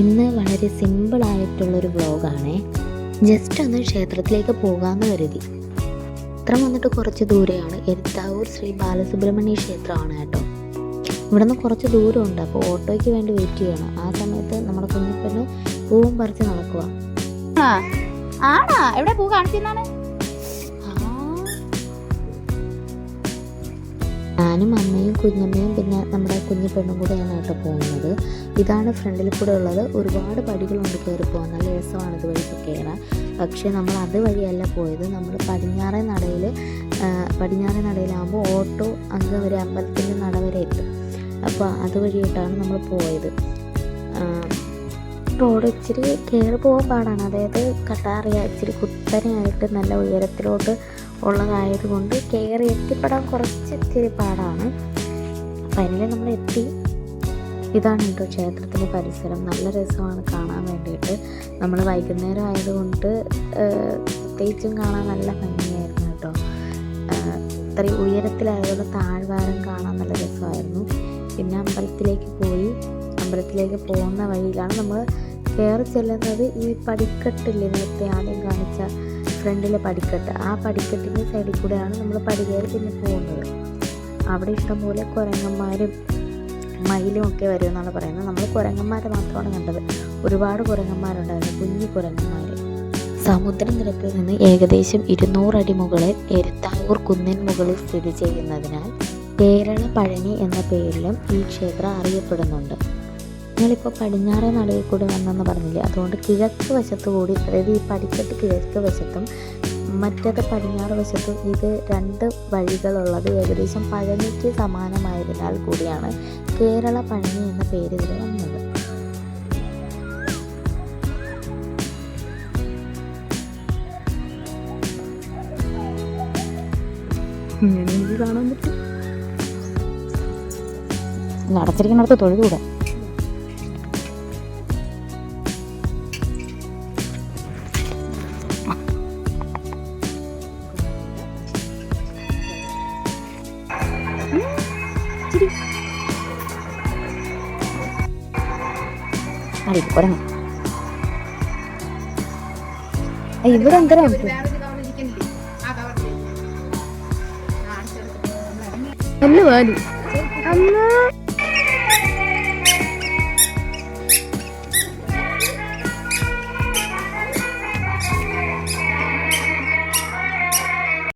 ഇന്ന് വളരെ സിമ്പിളായിട്ടുള്ളൊരു വ്ളോഗാണേ. ജസ്റ്റ് ഒന്ന് ക്ഷേത്രത്തിലേക്ക് പോകാമെന്ന് കരുതി. ക്ഷേത്രം വന്നിട്ട് കുറച്ച് ദൂരെയാണ്. എരുത്താവൂർ ശ്രീ ബാലസുബ്രഹ്മണ്യ ക്ഷേത്രമാണ് കേട്ടോ. ഇവിടെ നിന്ന് കുറച്ച് ദൂരമുണ്ട്. അപ്പോൾ ഓട്ടോയ്ക്ക് വേണ്ടി വെയിറ്റ് ചെയ്യണം. ആ സമയത്ത് നമ്മുടെ കുഞ്ഞിപ്പെണ്ണ് പൂവും പറിച്ച് നടക്കുക. എവിടെ പൂ കാണിച്ചിരുന്നാണ്? ഞാനും അമ്മയും കുഞ്ഞമ്മയും പിന്നെ നമ്മുടെ കുഞ്ഞിപ്പെണ്ണും കൂടെയാണ് കേട്ടോ പോകുന്നത്. ഇതാണ് ഫ്രണ്ടിൽ കൂടെ ഉള്ളത്. ഒരുപാട് പടികളുണ്ട് കയറി പോകാൻ. നല്ല രസമാണ് ഇതുവഴിക്ക് കയറാൻ. പക്ഷേ നമ്മൾ അതുവഴിയല്ല പോയത്. നമ്മൾ പടിഞ്ഞാറേ നടയിലാകുമ്പോൾ ഓട്ടോ അങ്ങ് വരെ അമ്പലത്തിൻ്റെ നട വരെ എത്തും. അപ്പോൾ അതുവഴിയിട്ടാണ് നമ്മൾ പോയത്. റോഡ് ഇച്ചിരി കയറി പോകാൻ പാടാണ്. അതായത് കട്ടാറിയ ഇച്ചിരി കുത്തനെയായിട്ട് നല്ല ഉയരത്തിലോട്ട് ഉള്ളതായതുകൊണ്ട് കയറി എത്തിപ്പെടാൻ ഇച്ചിരി പാടാണ്. ഫൈനലി നമ്മൾ എത്തി. ഇതാണ് കേട്ടോ ക്ഷേത്രത്തിൻ്റെ പരിസരം. നല്ല രസമാണ് കാണാൻ വേണ്ടിയിട്ട്. നമ്മൾ വൈകുന്നേരം ആയതുകൊണ്ട് പ്രത്യേകിച്ചും കാണാൻ നല്ല ഭംഗിയായിരുന്നു കേട്ടോ. ഇത്രയും ഉയരത്തിലായതുകൊണ്ട് താഴ്വാരം കാണാൻ നല്ല രസമായിരുന്നു. പിന്നെ അമ്പലത്തിലേക്ക് പോകുന്ന വഴിയിലാണ് നമ്മൾ കയറി ചെല്ലുന്നത്. ഈ പടിക്കെട്ടില്ലേ, നേരത്തെ ആദ്യം കാണിച്ച ഫ്രണ്ടിലെ പടിക്കെട്ട്, ആ പടിക്കെട്ടിൻ്റെ സൈഡിൽ കൂടെയാണ് നമ്മൾ പടി കയറി പിന്നെ പോകുന്നത്. അവിടെ ഇഷ്ടംപോലെ കുരങ്ങന്മാരും മയിലും ഒക്കെ വരുമെന്നാണ് പറയുന്നത്. നമ്മൾ കുരങ്ങന്മാരെ മാത്രമാണ് കണ്ടത്. ഒരുപാട് കുരങ്ങന്മാരുണ്ടായിരുന്നു, കുഞ്ഞു കുരങ്ങന്മാർ. സമുദ്രനിരപ്പിൽ നിന്ന് ഏകദേശം 200 അടി മുകളിൽ എരുത്താവൂർ കുന്നിൻ മുകളിൽ സ്ഥിതി ചെയ്യുന്നതിനാൽ കേരള പഴനി എന്ന പേരിലും ഈ ക്ഷേത്രം അറിയപ്പെടുന്നുണ്ട്. ഞങ്ങളിപ്പോൾ പടിഞ്ഞാറേ നടയിൽ കൂടി വന്നെന്ന് പറഞ്ഞില്ലേ, അതുകൊണ്ട് കിഴക്ക് വശത്തു കൂടി, അതായത് ഈ പടിക്കെട്ട് കിഴക്ക് വശത്തും മറ്റേത് പടിഞ്ഞാറ് വശത്തും ഇത് 2 വഴികളുള്ളത് ഏകദേശം പഴനിക്ക് സമാനമായതിനാൽ കൂടിയാണ് കേരള പഴനി എന്ന പേര് ഇതിൽ വന്നത്. എനിക്ക് കാണാൻ പറ്റും. അടച്ചിരിക്കുന്നിടത്ത് തൊഴുകൂടെ. ഇവിടെ എന്തരാ ഒന്ന് വാലി